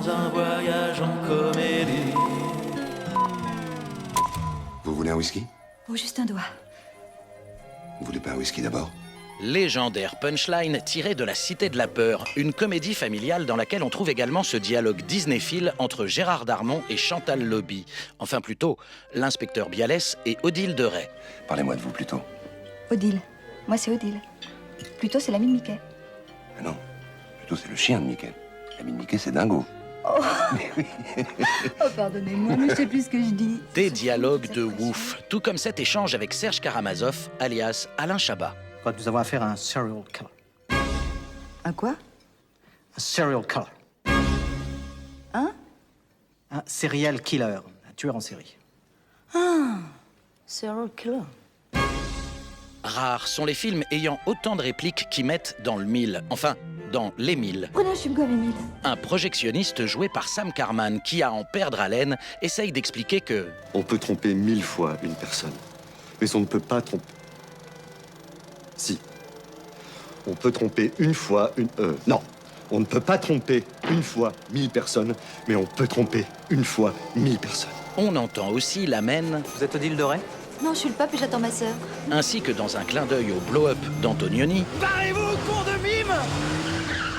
dans un voyage en comédie. Vous voulez un whisky? Oh, juste un doigt. Vous voulez pas un whisky d'abord? Légendaire punchline tirée de La Cité de la Peur, une comédie familiale dans laquelle on trouve également ce dialogue Disney-phile entre Gérard Darmon et Chantal Lobby. Enfin plutôt, l'inspecteur Bialès et Odile de Ray. Parlez-moi de vous plutôt. Odile. Moi, c'est Odile. Plutôt, c'est l'ami de Mickey. Ah non, plutôt c'est le chien de Mickey. L'ami de Mickey, c'est Dingo. Oh, pardonnez-moi, mais je sais plus ce que je dis. Des dialogues de ouf, tout comme cet échange avec Serge Karamazov, alias Alain Chabat. Quand nous avons affaire à un serial killer. Un quoi? Un serial killer. Hein? Un serial killer, un tueur en série. Ah, serial killer. Rares sont les films ayant autant de répliques qui mettent dans le mille. Enfin, dans les mille. Prenez un chewing-gum, Émile. Un projectionniste joué par Sam Carman qui, à en perdre haleine, essaye d'expliquer que... On peut tromper 1000 fois une personne, mais on ne peut pas tromper... Si. On peut tromper une fois une... Non. On ne peut pas tromper une fois 1000 personnes, mais on peut tromper une fois 1000 personnes. On entend aussi l'amène... Vous êtes Odile de Ray? Non, je suis le pape et j'attends ma sœur. ainsi que dans un clin d'œil au blow-up d'Antonioni. Barrez-vous, cours de mime!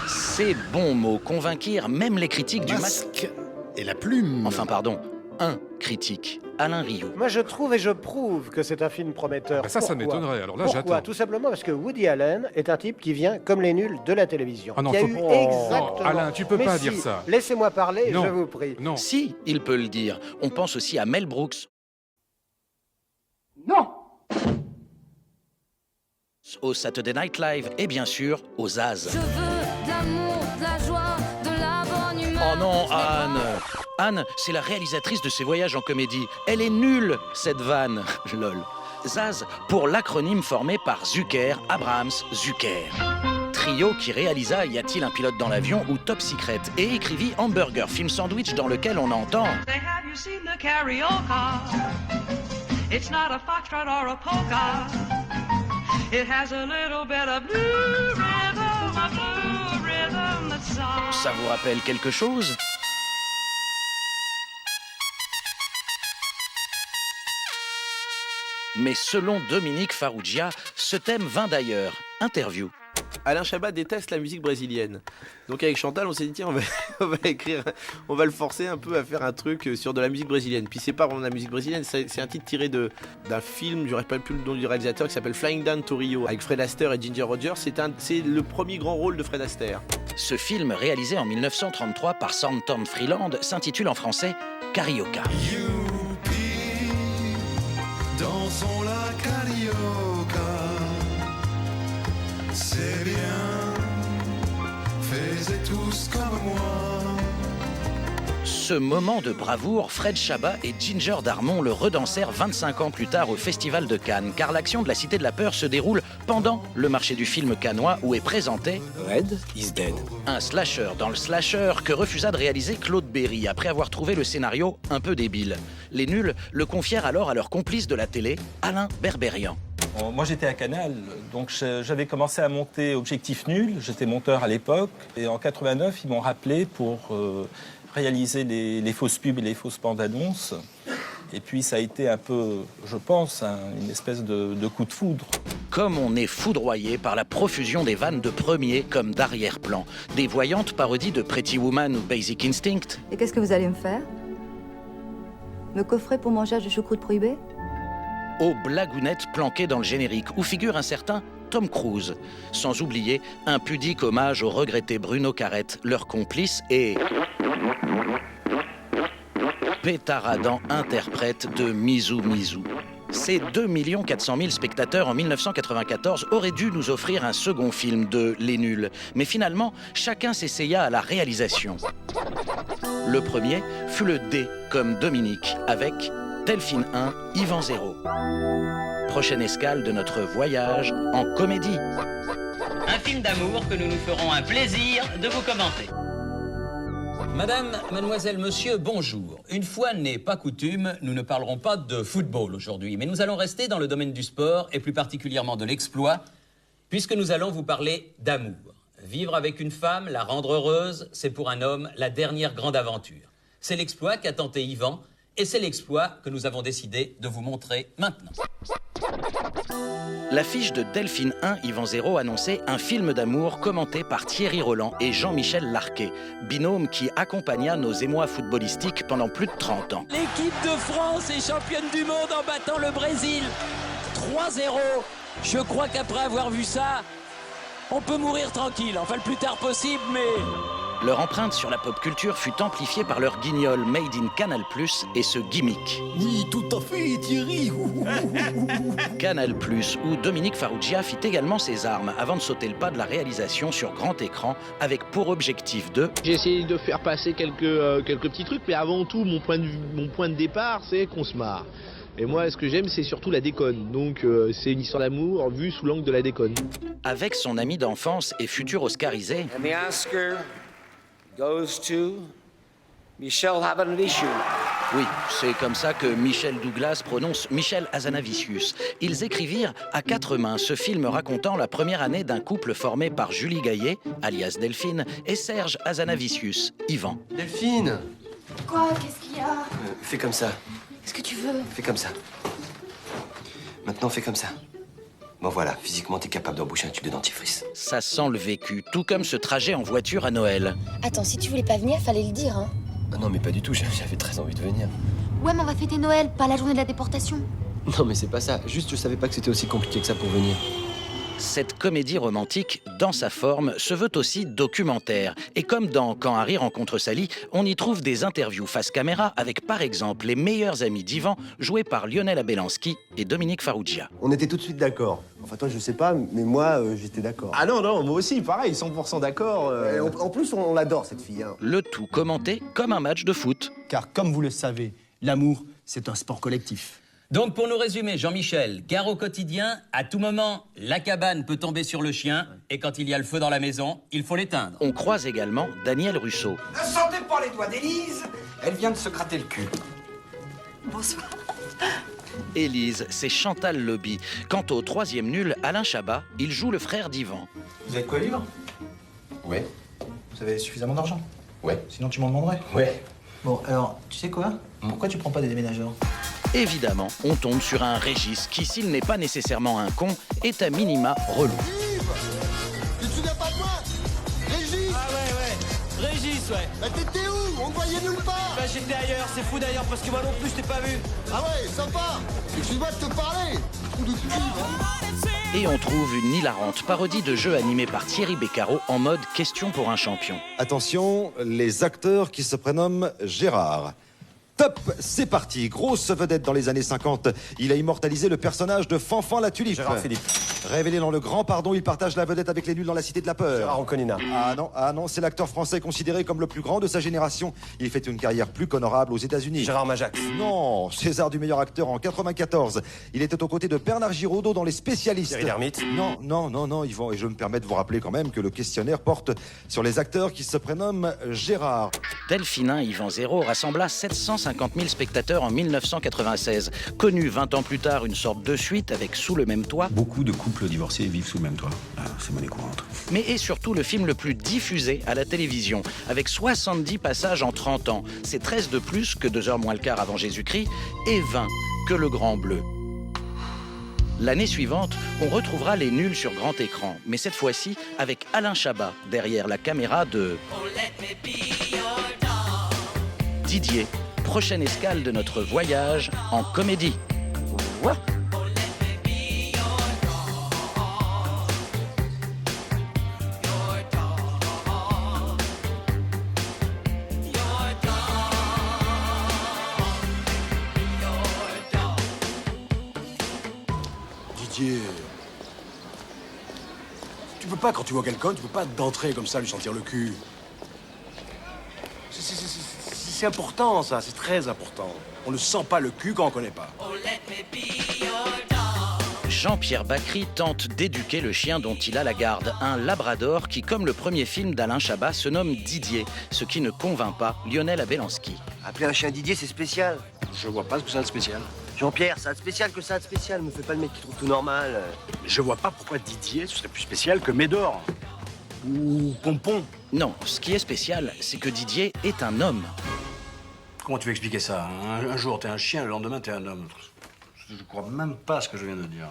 Ces bons mots convainquirent même les critiques du masque. Et la plume. Enfin, pardon, un critique, Alain Rioux. Moi, je trouve et je prouve que c'est un film prometteur. Bah ça Pourquoi m'étonnerait. Alors là, Pourquoi? j'attends. Tout simplement parce que Woody Allen est un type qui vient comme les nuls de la télévision. Ah non, qui a faut- eu Oh, exactement... Alain, tu peux Mais pas si, dire ça. Laissez-moi parler, Non. je vous prie. Non. Si, il peut le dire. On pense aussi à Mel Brooks. Non! Au Saturday Night Live et bien sûr aux Zaz. Je veux de l'amour, de la joie, de la bonne humeur. Oh non, Je n'ai pas- Anne! Anne, c'est la réalisatrice de ces voyages en comédie. Elle est nulle, cette vanne. Lol. Zaz, pour l'acronyme formé par Zucker, Abrahams, Zucker. Trio qui réalisa Y a-t-il un pilote dans l'avion ou Top Secret et écrivit Hamburger, film sandwich dans lequel on entend Say, have you seen the karaoke? It's not a foxtrot or a polka. It has a little bit of blue rhythm that's soft. Ça vous rappelle quelque chose? Mais selon Dominique Farrugia, ce thème vint d'ailleurs. Interview. Alain Chabat déteste la musique brésilienne. Donc avec Chantal, on s'est dit tiens, on va écrire, on va le forcer un peu à faire un truc sur de la musique brésilienne. Puis c'est pas vraiment de la musique brésilienne, c'est un titre tiré d'un film, je ne rappelle plus le nom du réalisateur, qui s'appelle Flying Down to Rio, avec Fred Astaire et Ginger Rogers. C'est le premier grand rôle de Fred Astaire. Ce film, réalisé en 1933 par Thornton Freeland, s'intitule en français Carioca. Youpi, dansons la carioca. C'est bien, faites tous comme moi. Ce moment de bravoure, Fred Chabat et Ginger Darmon le redansèrent 25 ans plus tard au Festival de Cannes, car l'action de La Cité de la Peur se déroule pendant le marché du film cannois où est présenté Red is dead. un slasher dans le slasher que refusa de réaliser Claude Berry après avoir trouvé le scénario un peu débile. Les nuls le confièrent alors à leur complice de la télé, Alain Berberian. Moi j'étais à Canal, donc j'avais commencé à monter Objectif Nul, j'étais monteur à l'époque, et en 89 ils m'ont rappelé pour réaliser les fausses pubs et les fausses bandes annonces. Et puis ça a été un peu, je pense, une espèce de coup de foudre. Comme on est foudroyé par la profusion des vannes de premier comme d'arrière-plan, des voyantes parodies de Pretty Woman ou Basic Instinct, Et qu'est-ce que vous allez me faire? Me coffrer pour mangeage de choucroute prohibé? aux blagounettes planquées dans le générique, où figure un certain Tom Cruise. Sans oublier un pudique hommage au regretté Bruno Carrette, leur complice et... pétaradant interprète de Misou Misou. Ces 2 400 000 spectateurs en 1994 auraient dû nous offrir un second film de Les Nuls. Mais finalement, chacun s'essaya à la réalisation. Le premier fut le D, comme Dominique, avec Delphine 1, Yvan 0. Prochaine escale de notre voyage en comédie. Un film d'amour que nous nous ferons un plaisir de vous commenter. Madame, mademoiselle, monsieur, bonjour. Une fois n'est pas coutume, nous ne parlerons pas de football aujourd'hui, mais nous allons rester dans le domaine du sport et plus particulièrement de l'exploit, puisque nous allons vous parler d'amour. Vivre avec une femme, la rendre heureuse, c'est pour un homme la dernière grande aventure. C'est l'exploit qu'a tenté Yvan, et c'est l'exploit que nous avons décidé de vous montrer maintenant. L'affiche de Delphine 1, Yvan 0 annonçait un film d'amour commenté par Thierry Roland et Jean-Michel Larquet, binôme qui accompagna nos émois footballistiques pendant plus de 30 ans. L'équipe de France est championne du monde en battant le Brésil. 3-0. Je crois qu'après avoir vu ça, on peut mourir tranquille. Enfin, le plus tard possible, mais... Leur empreinte sur la pop culture fut amplifiée par leur guignol Made in Canal+, et ce gimmick. Oui, tout à fait, Thierry. Canal+, où Dominique Farrugia fit également ses armes avant de sauter le pas de la réalisation sur grand écran avec pour objectif de... J'ai essayé de faire passer quelques petits trucs, mais avant tout, mon point de départ, c'est qu'on se marre. Et moi, ce que j'aime, c'est surtout la déconne. Donc, c'est une histoire d'amour vue sous l'angle de la déconne. Avec son ami d'enfance et futur Oscarisé... And the Oscar goes to Michel Hazanavicius. Oui, c'est comme ça que Michel Douglas prononce Michel Hazanavicius. Ils écrivirent à 4 mains ce film racontant la première année d'un couple formé par Julie Gaillet, alias Delphine, et Serge Hazanavicius, Yvan. Delphine! Quoi? Qu'est-ce qu'il y a? Fais comme ça. Qu'est-ce que tu veux? Fais comme ça. Maintenant, fais comme ça. Bon voilà, physiquement, t'es capable d'emboucher un tube de dentifrice. Ça sent le vécu, tout comme ce trajet en voiture à Noël. Attends, si tu voulais pas venir, fallait le dire, hein. Ah non, mais pas du tout, j'avais très envie de venir. Ouais, mais on va fêter Noël, pas la journée de la déportation. Non, mais c'est pas ça. Juste, je savais pas que c'était aussi compliqué que ça pour venir. Cette comédie romantique, dans sa forme, se veut aussi documentaire. Et comme dans Quand Harry rencontre Sally, on y trouve des interviews face caméra avec par exemple les meilleurs amis d'Yvan, joués par Lionel Abelansky et Dominique Farrugia. On était tout de suite d'accord. Enfin toi je sais pas, mais moi j'étais d'accord. Ah non, moi aussi, pareil, 100% d'accord. En plus on l'adore cette fille. Hein. Le tout commenté comme un match de foot. Car comme vous le savez, l'amour, c'est un sport collectif. Donc pour nous résumer, Jean-Michel, gare au quotidien, à tout moment, la cabane peut tomber sur le chien, et quand il y a le feu dans la maison, il faut l'éteindre. On croise également Daniel Russo. Ne sentez pas les doigts d'Élise, elle vient de se gratter le cul. Bonsoir. Élise, c'est Chantal Lobby. Quant au 3e nul, Alain Chabat, il joue le frère d'Yvan. Vous avez de quoi vivre? Ouais. Vous avez suffisamment d'argent? Ouais. Sinon tu m'en demanderais? Ouais. Bon, alors, tu sais quoi? Pourquoi tu prends pas des déménageurs? Évidemment, on tombe sur un Régis qui, s'il n'est pas nécessairement un con, est à minima relou. Tu te souviens pas de moi? Régis! Ah ouais, Régis, ouais. Bah t'étais où? On te voyait nulle part! Bah j'étais ailleurs, c'est fou d'ailleurs, parce que moi non plus je t'ai pas vu. Ah ouais, sympa! Excuse-moi de te parler! Trou de cul, hein. Et on trouve une hilarante parodie de jeu animé par Thierry Beccaro en mode question pour un champion. Attention, les acteurs qui se prénomment Gérard. Top, c'est parti. Grosse vedette dans les années 50. Il a immortalisé le personnage de Fanfan la Tulipe. Gérard Philippe. Révélé dans Le Grand Pardon, il partage la vedette avec les nuls dans La Cité de la Peur. Gérard Anconina. Ah non, c'est l'acteur français considéré comme le plus grand de sa génération. Il fait une carrière plus qu'honorable aux États-Unis. Gérard Majax. Non, César du meilleur acteur en 94. Il était aux côtés de Bernard Giraudot dans Les Spécialistes. Thierry Lhermitte. Non, Yvan, et je me permets de vous rappeler quand même que le questionnaire porte sur les acteurs qui se prénomment Gérard. Delphine 1, Yvan 0 rassembla 750 000 spectateurs en 1996. Connu 20 ans plus tard une sorte de suite avec Sous le même toit. Beaucoup de couples divorcés vivent sous le même toit. Ah, c'est monnaie courante. Mais est surtout le film le plus diffusé à la télévision, avec 70 passages en 30 ans. C'est 13 de plus que 2 heures moins le quart avant Jésus-Christ et 20 que Le Grand Bleu. L'année suivante, on retrouvera Les Nuls sur grand écran, mais cette fois-ci avec Alain Chabat derrière la caméra de Didier. Prochaine escale de notre voyage en comédie. Ouais. Didier, tu peux pas, quand tu vois quelqu'un, tu peux pas d'entrer comme ça, lui sentir le cul. C'est important, ça, c'est très important. On ne sent pas le cul quand on connaît pas. Jean-Pierre Bacry tente d'éduquer le chien dont il a la garde, un labrador qui, comme le premier film d'Alain Chabat, se nomme Didier, ce qui ne convainc pas Lionel Abelansky. Appeler un chien Didier, c'est spécial. Je vois pas ce que ça a de spécial. Jean-Pierre, ça a de spécial que ça a de spécial. Me fais pas le mec qui trouve tout normal. Je vois pas pourquoi Didier, ce serait plus spécial que Médor. Ou Pompon. Non, ce qui est spécial, c'est que Didier est un homme. Comment tu veux expliquer ça? Un jour, t'es un chien, le lendemain, t'es un homme. Je crois même pas à ce que je viens de dire.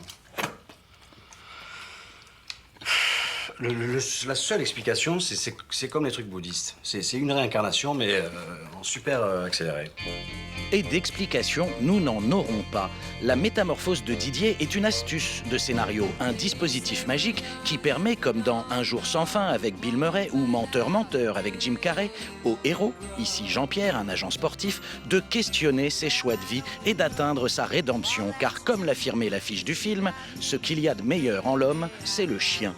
La seule explication, c'est comme les trucs bouddhistes. C'est une réincarnation, mais en super accéléré. Et d'explications, nous n'en aurons pas. La métamorphose de Didier est une astuce de scénario, un dispositif magique qui permet, comme dans Un jour sans fin avec Bill Murray ou Menteur, menteur avec Jim Carrey, au héros, ici Jean-Pierre, un agent sportif, de questionner ses choix de vie et d'atteindre sa rédemption. Car comme l'affirmait l'affiche du film, ce qu'il y a de meilleur en l'homme, c'est le chien.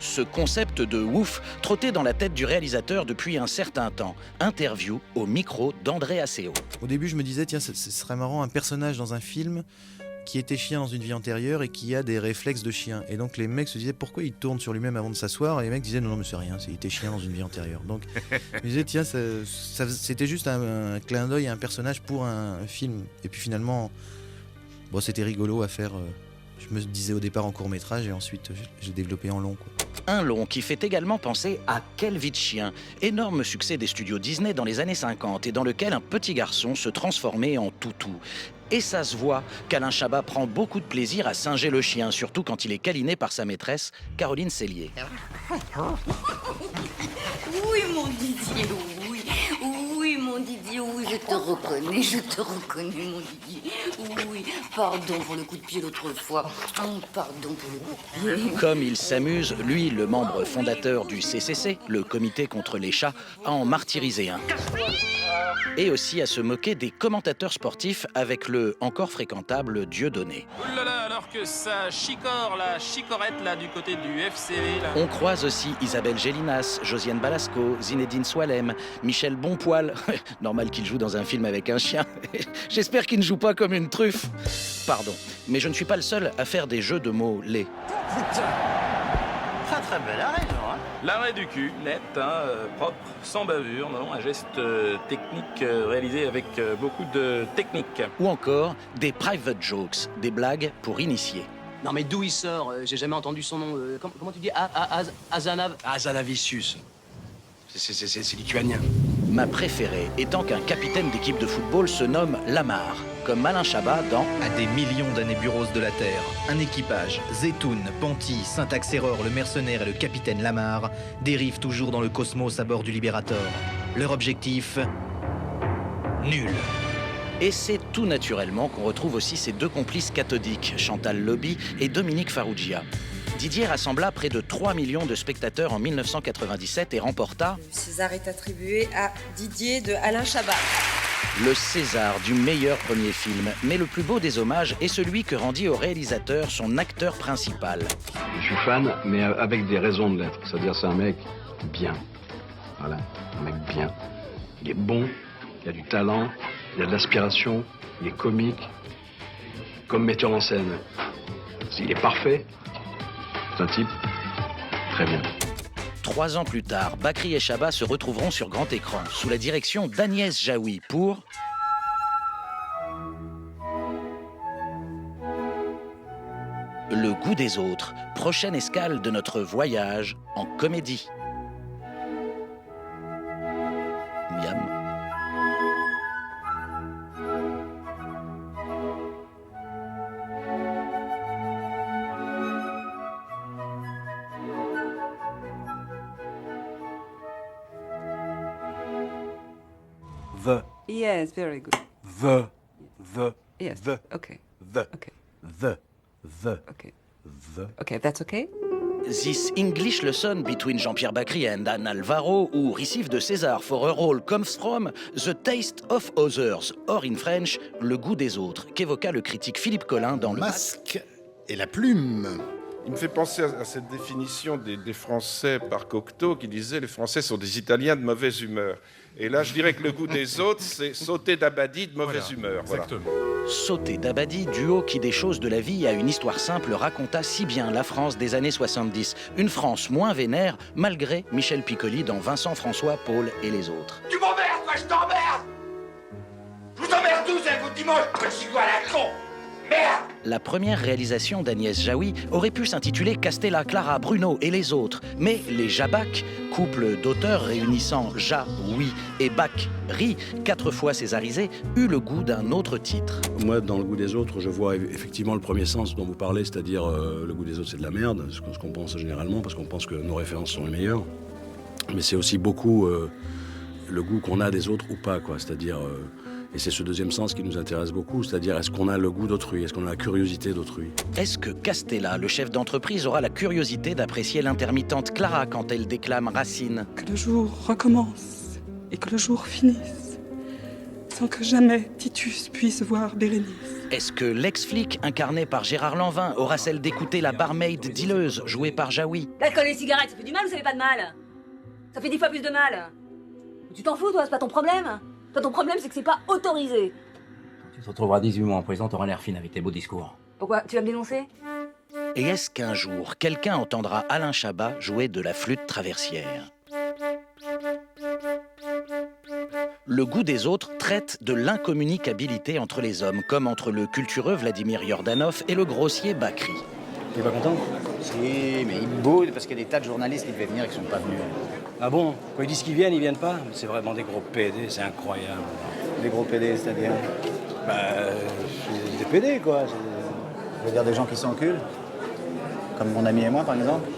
Ce concept de ouf trottait dans la tête du réalisateur depuis un certain temps. Interview au micro d'André Asseo. Au début, je me disais, tiens, ce serait marrant un personnage dans un film qui était chien dans une vie antérieure et qui a des réflexes de chien. Et donc les mecs se disaient, pourquoi il tourne sur lui-même avant de s'asseoir? Et les mecs disaient, non, mais c'est rien, il était chien dans une vie antérieure. Donc je me disais, tiens, c'était juste un clin d'œil à un personnage pour un film. Et puis finalement, bon, c'était rigolo à faire. Je me disais au départ en court-métrage et ensuite j'ai développé en long, quoi. Un long qui fait également penser à Quelle vie de chien, énorme succès des studios Disney dans les années 50 et dans lequel un petit garçon se transformait en toutou. Et ça se voit qu'Alain Chabat prend beaucoup de plaisir à singer le chien, surtout quand il est câliné par sa maîtresse, Caroline Cellier. Oui, mon Didier, oui. Oui, mon Didier, oui, je te reconnais, mon Didier. Oui, pardon pour le coup de pied l'autre fois. Pardon pour le coup de pied. Comme il s'amuse, lui, le membre fondateur du CCC, le comité contre les chats, à en martyriser un. Et aussi à se moquer des commentateurs sportifs avec le encore fréquentable Dieudonné. Ouh là là, alors que ça chicore, la chicorette là du côté du FCV là. On croise aussi Isabelle Gélinas, Josiane Balasco, Zinedine Soilem, Michel Bonpoil. Normal qu'il joue dans un film avec un chien. J'espère qu'il ne joue pas comme une truffe. Pardon, mais je ne suis pas le seul à faire des jeux de mots laids. Très bel arrêt, hein. L'arrêt du cul, net, propre, sans bavure, non, un geste technique réalisé avec beaucoup de technique. Ou encore des private jokes, des blagues pour initiés. Non mais d'où il sort? J'ai jamais entendu son nom. Comment tu dis? Azanavicius. C'est lituanien. Ma préférée étant qu'un capitaine d'équipe de football se nomme Lamar, comme Alain Chabat dans À des millions d'années-buros de la Terre, un équipage, Zetoun, Panty, Syntax-Error, le mercenaire et le capitaine Lamar, dérivent toujours dans le cosmos à bord du Libérator. Leur objectif... nul. Et c'est tout naturellement qu'on retrouve aussi ces deux complices cathodiques, Chantal Lobby et Dominique Farrugia. Didier rassembla près de 3 millions de spectateurs en 1997 et remporta... Le César est attribué à Didier de Alain Chabat. Le César du meilleur premier film. Mais le plus beau des hommages est celui que rendit au réalisateur son acteur principal. Je suis fan, mais avec des raisons de l'être. C'est-à-dire, c'est un mec bien. Voilà, un mec bien. Il est bon, il a du talent, il a de l'aspiration, il est comique. Comme metteur en scène, il est parfait. C'est un type très bien. 3 ans plus tard, Bakri et Chabat se retrouveront sur grand écran, sous la direction d'Agnès Jaoui pour... Le goût des autres, prochaine escale de notre voyage en comédie. Miam. The. Yes, very good. Yes. Okay. Okay, that's okay. This English lesson between Jean-Pierre Bacri and Anne Alvaro, who received the César for a role, comes from The Taste of Others, or in French, Le goût des autres, qu'évoqua le critique Philippe Collin dans Le Masque et la plume. Il me fait penser à cette définition des Français par Cocteau qui disait « Les Français sont des Italiens de mauvaise humeur ». Et là, je dirais que le goût des autres, c'est sauter d'Abadi de mauvaise humeur. Exactement. Voilà. Sauter d'Abadi, duo qui des choses de la vie à une histoire simple raconta si bien la France des années 70. Une France moins vénère, malgré Michel Piccoli dans Vincent, François, Paul et les autres. Tu m'emmerdes, moi je t'emmerde. Je vous emmerde tous avec vos dimanches, petit goût à la con. La première réalisation d'Agnès Jaoui aurait pu s'intituler Castella, Clara, Bruno et les autres. Mais les Jabac, couple d'auteurs réunissant Ja, oui et Bac, Ri, 4 fois césarisé, eut le goût d'un autre titre. Moi, dans Le goût des autres, je vois effectivement le premier sens dont vous parlez, c'est-à-dire le goût des autres, c'est de la merde, ce qu'on pense généralement, parce qu'on pense que nos références sont les meilleures. Mais c'est aussi beaucoup le goût qu'on a des autres ou pas, quoi. C'est-à-dire, et c'est ce deuxième sens qui nous intéresse beaucoup, c'est-à-dire est-ce qu'on a le goût d'autrui, est-ce qu'on a la curiosité d'autrui. Est-ce que Castella, le chef d'entreprise, aura la curiosité d'apprécier l'intermittente Clara quand elle déclame Racine? Que le jour recommence et que le jour finisse, sans que jamais Titus puisse voir Bérénice. Est-ce que l'ex-flic, incarné par Gérard Lanvin, aura celle d'écouter la barmaid dealeuse, jouée par Jaoui? L'alcool et les cigarettes, ça fait du mal ou ça fait pas de mal? Ça fait 10 fois plus de mal. Tu t'en fous, toi, c'est pas ton problème? Toi, ton problème, c'est que c'est pas autorisé. Tu te retrouveras 18 mois en prison, t'auras l'air fine avec tes beaux discours. Pourquoi? Tu vas me dénoncer? Et est-ce qu'un jour, quelqu'un entendra Alain Chabat jouer de la flûte traversière? Le goût des autres traite de l'incommunicabilité entre les hommes, comme entre le cultureux Vladimir Yordanov et le grossier Bakri. T'es pas content? Si, mais ils boude parce qu'il y a des tas de journalistes qui devaient venir et qui sont pas venus. Ah bon? Quand ils disent qu'ils viennent pas? C'est vraiment des gros PD, c'est incroyable. Des gros PD, c'est-à-dire? Des PD, quoi. Je veux dire des gens qui s'enculent? Comme mon ami et moi, par exemple?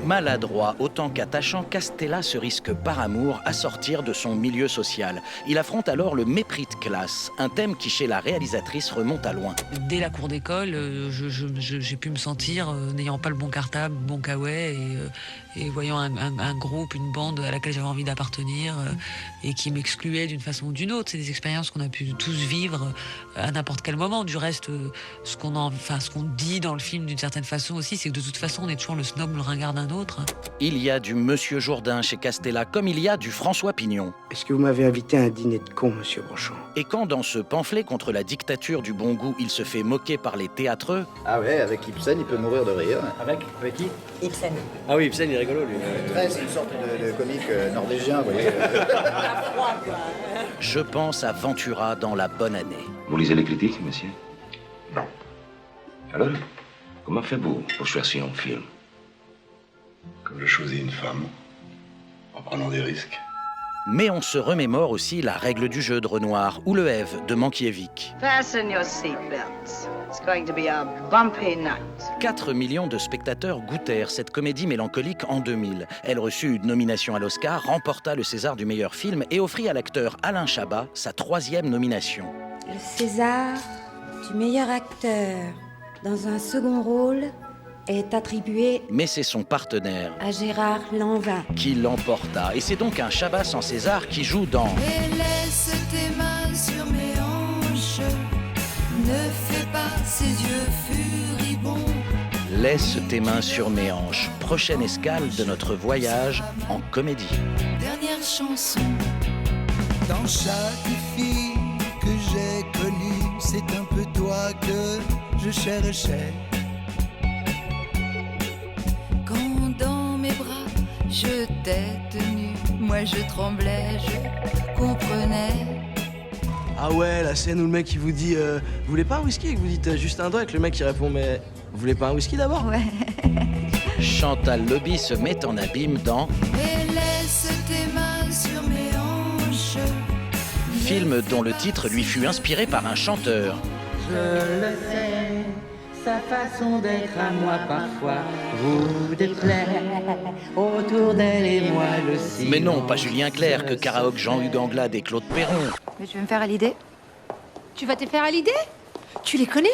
Maladroit autant qu'attachant, Castella se risque par amour à sortir de son milieu social. Il affronte alors le mépris de classe, un thème qui chez la réalisatrice remonte à loin. Dès la cour d'école, j'ai pu me sentir, n'ayant pas le bon cartable, le bon caouet, et voyant un groupe, une bande à laquelle j'avais envie d'appartenir, et qui m'excluait d'une façon ou d'une autre. C'est des expériences qu'on a pu tous vivre à n'importe quel moment. Du reste, ce qu'on dit dans le film d'une certaine façon aussi, c'est que de toute façon, on est toujours le snob, le ringard d'un autre. Il y a du Monsieur Jourdain chez Castella, comme il y a du François Pignon. Est-ce que vous m'avez invité à un dîner de cons, monsieur Brochon? Et quand dans ce pamphlet contre la dictature du bon goût, il se fait moquer par les théâtreux... Ah ouais, avec Ibsen, il peut mourir de rire. Avec qui? Ibsen. Ah oui, Ibsen, il est rigolo, lui. C'est une sorte de comique norvégien, vous voyez. Je pense à Ventura dans La Bonne Année. Vous lisez les critiques, monsieur? Non. Alors, comment faites-vous pour choisir un film? Comme je choisis une femme, en prenant des risques. Mais on se remémore aussi La règle du jeu de Renoir ou Le Ève de Mankiewicz. Fasten your seatbelts. It's going to be a bumpy night. 4 millions de spectateurs goûtèrent cette comédie mélancolique en 2000. Elle reçut une nomination à l'Oscar, remporta le César du meilleur film et offrit à l'acteur Alain Chabat sa 3e nomination. Le César du meilleur acteur dans un second rôle est attribué... Mais c'est son partenaire... à Gérard Lanvin. ...qui l'emporta. Et c'est donc un Chabat sans César qui joue dans... Et laisse tes mains sur mes hanches, ne fais pas ces yeux furibonds. Laisse tes mains sur mes hanches. Prochaine escale de notre voyage en comédie. Dernière chanson. Dans chaque fille que j'ai connue, c'est un peu toi que je cherchais. Quand dans mes bras je t'ai tenu, moi je tremblais, je comprenais. Ah ouais, la scène où le mec il vous dit vous voulez pas un whisky? Et que vous dites juste un doigt, et que le mec il répond mais vous voulez pas un whisky d'abord? Ouais. Chantal Lobby se met en abîme dans... Et laisse tes mains sur mes hanches. Film dont le titre lui fut inspiré par un chanteur. Je le sais, sa façon d'être à moi parfois vous déplaît. Autour d'elle et moi le silence. Mais non, pas Julien Clerc, que karaoke Jean-Hugues Anglade et Claude Perron. Mais tu veux me faire à l'idée? Tu vas te faire à l'idée? Tu les connais?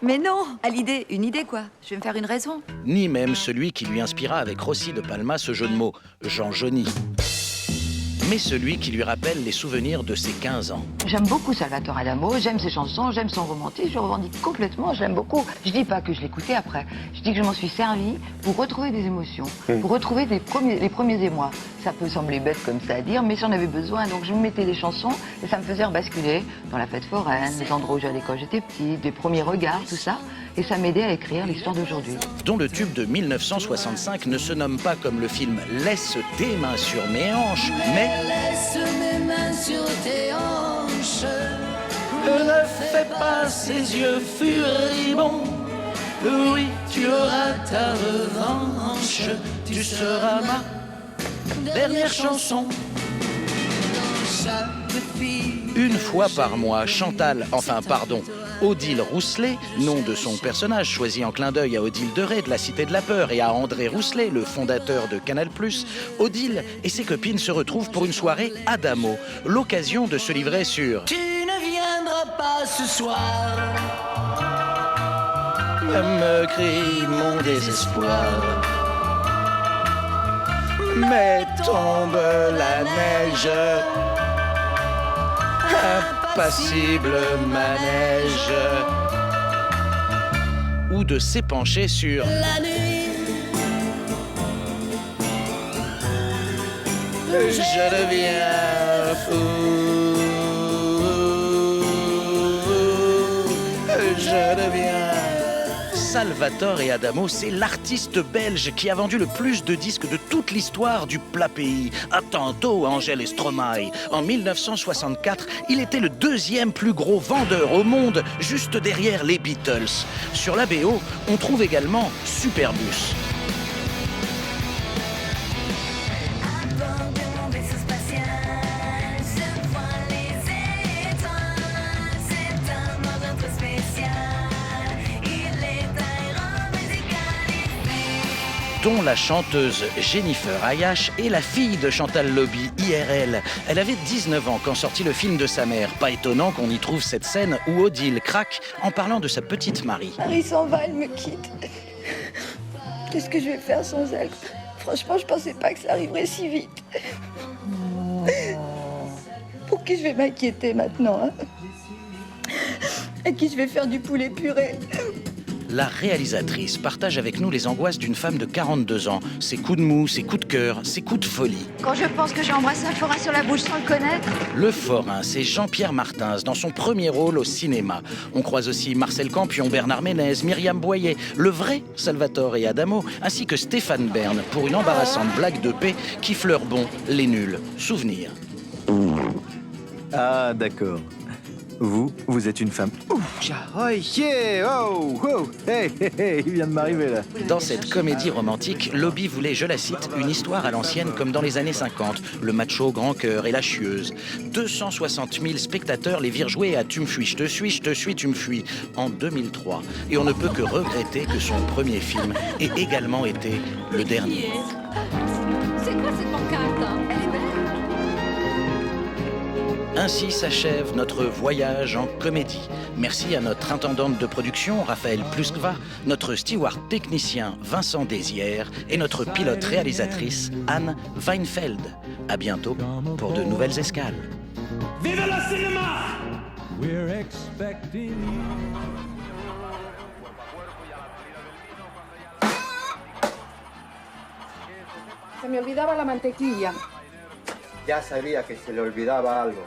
Mais non, à l'idée, une idée quoi. Je vais me faire une raison. Ni même celui qui lui inspira avec Rossi de Palma ce jeu de mots, Jean Joly. Mais celui qui lui rappelle les souvenirs de ses 15 ans. J'aime beaucoup Salvatore Adamo, j'aime ses chansons, j'aime son romantisme, je revendique complètement, je l'aime beaucoup. Je dis pas que je l'écoutais après, je dis que je m'en suis servi pour retrouver des émotions, pour retrouver les premiers émois. Ça peut sembler bête comme ça à dire, mais j'en avais besoin, donc je me mettais des chansons et ça me faisait rebasculer dans la fête foraine, les endroits où j'allais quand j'étais petite, des premiers regards, tout ça. Et ça m'aidait à écrire l'histoire d'aujourd'hui. Dont le tube de 1965 ne se nomme pas comme le film Laisse tes mains sur mes hanches, mais Laisse mes mains sur tes hanches. Ne fais pas ses yeux furibonds. Oui, tu auras ta revanche. Tu seras ma dernière chanson. Une fois par mois, Odile Rousselet, nom de son personnage choisi en clin d'œil à Odile de Ré de la Cité de la Peur et à André Rousselet, le fondateur de Canal+, Odile et ses copines se retrouvent pour une soirée Adamo, l'occasion de se livrer sur « Tu ne viendras pas ce soir » me crie mon désespoir. Mais tombe la neige, impassible manège, ou de s'épancher sur la nuit. Je deviens fou, je deviens... Salvatore et Adamo, c'est l'artiste belge qui a vendu le plus de disques de toute l'histoire du plat pays. À tantôt, Angèle et Stromae. En 1964, il était le deuxième plus gros vendeur au monde, juste derrière les Beatles. Sur la BO, on trouve également Superbus. Dont la chanteuse Jennifer Ayash est la fille de Chantal Lobby, IRL. Elle avait 19 ans quand sortit le film de sa mère. Pas étonnant qu'on y trouve cette scène où Odile craque en parlant de sa petite Marie. Marie s'en va, elle me quitte. Qu'est-ce que je vais faire sans elle? Franchement, je pensais pas que ça arriverait si vite. Pour qui je vais m'inquiéter maintenant, hein? À qui je vais faire du poulet puré? La réalisatrice partage avec nous les angoisses d'une femme de 42 ans, ses coups de mou, ses coups de cœur, ses coups de folie. Quand je pense que j'ai embrassé un forain sur la bouche sans le connaître. Le forain, c'est Jean-Pierre Martins dans son premier rôle au cinéma. On croise aussi Marcel Campion, Bernard Ménez, Myriam Boyer, le vrai Salvatore et Adamo, ainsi que Stéphane Bern pour une embarrassante blague de paix qui fleure bon les nuls. Souvenirs. Ah, d'accord. Vous êtes une femme. Oh, yeah, oh, oh, hey, il vient de m'arriver là. Dans cette comédie romantique, Lobby voulait, je la cite, une histoire à l'ancienne comme dans les années 50, le macho grand cœur et la chieuse. 260 000 spectateurs les virent jouer à Tu me fuis, je te suis, tu me fuis, en 2003. Et on ne peut que regretter que son premier film ait également été le dernier. C'est quoi cette pancarte? Elle est belle. Ainsi s'achève notre voyage en comédie. Merci à notre intendante de production, Raphaël Pluskva, notre steward technicien, Vincent Désières, et notre pilote réalisatrice, Anne Weinfeld. À bientôt pour de nouvelles escales. Vive le cinéma! We're expecting you. Se me olvidaba la mantequilla. Ya sabía que se le olvidaba algo.